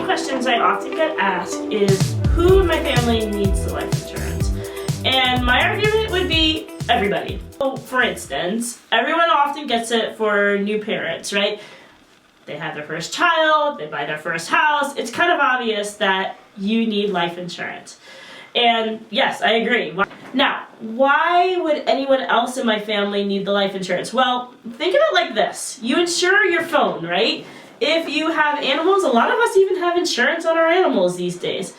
questions I often get asked is, who in my family needs the life insurance? And my argument would be everybody. So for instance, everyone often gets it for new parents, right? They have their first child, they buy their first house. It's kind of obvious that you need life insurance. And yes, I agree. Now, why would anyone else in my family need the life insurance? Well, think of it like this. You insure your phone, right? If you have animals, a lot of us even have insurance on our animals these days.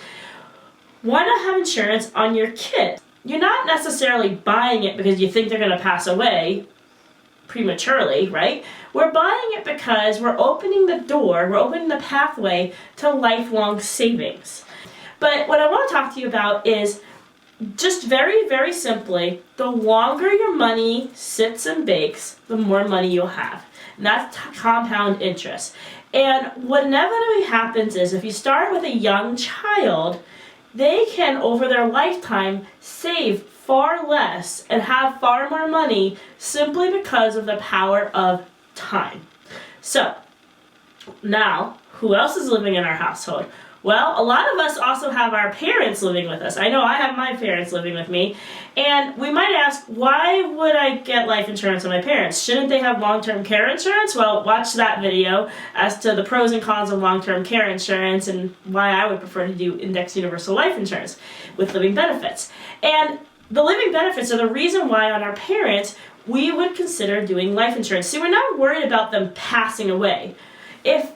Why not have insurance on your kids? You're not necessarily buying it because you think they're going to pass away prematurely, right? We're buying it because we're opening the door, we're opening the pathway to lifelong savings. But what I want to talk to you about is just very, very simply, the longer your money sits and bakes, the more money you'll have. And that's compound interest. And what inevitably happens is if you start with a young child, they can, over their lifetime, save far less and have far more money simply because of the power of time. So, now, who else is living in our household? Well, a lot of us also have our parents living with us. I know I have my parents living with me. And we might ask, why would I get life insurance on my parents? Shouldn't they have long-term care insurance? Well, watch that video as to the pros and cons of long-term care insurance and why I would prefer to do index universal life insurance with living benefits. And the living benefits are the reason why on our parents we would consider doing life insurance. See, we're not worried about them passing away. If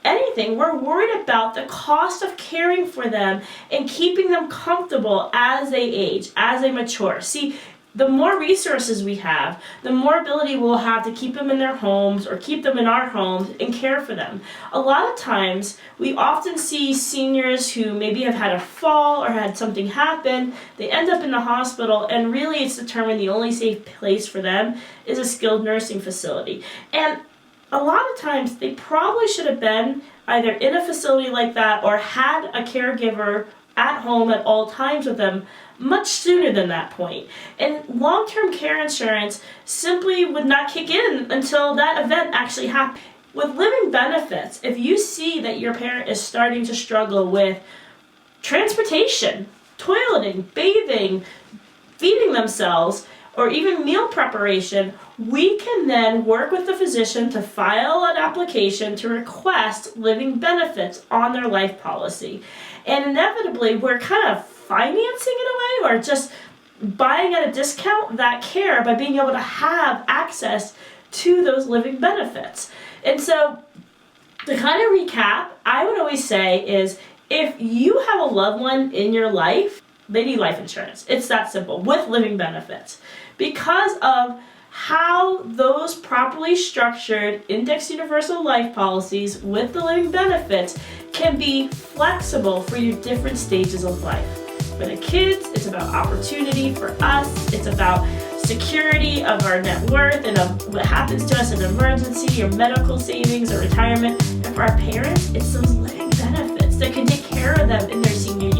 anything, we're worried about the cost of caring for them and keeping them comfortable as they age, as they mature. See, the more resources we have, the more ability we'll have to keep them in their homes or keep them in our homes and care for them. A lot of times, we often see seniors who maybe have had a fall or had something happen, they end up in the hospital, and really it's determined the only safe place for them is a skilled nursing facility. And a lot of times, they probably should have been either in a facility like that or had a caregiver at home at all times with them much sooner than that point. And long-term care insurance simply would not kick in until that event actually happened. With living benefits, if you see that your parent is starting to struggle with transportation, toileting, bathing, feeding themselves, or even meal preparation, we can then work with the physician to file an application to request living benefits on their life policy. And inevitably, we're kind of financing in a way or just buying at a discount that care by being able to have access to those living benefits. And so, to kind of recap, I would always say is if you have a loved one in your life, they need life insurance. It's that simple, with living benefits. Because of how those properly structured index universal life policies with the living benefits can be flexible for your different stages of life. For the kids, it's about opportunity. For us, it's about security of our net worth and of what happens to us in an emergency or medical savings or retirement. And for our parents, it's those living benefits that can take care of them in their senior years.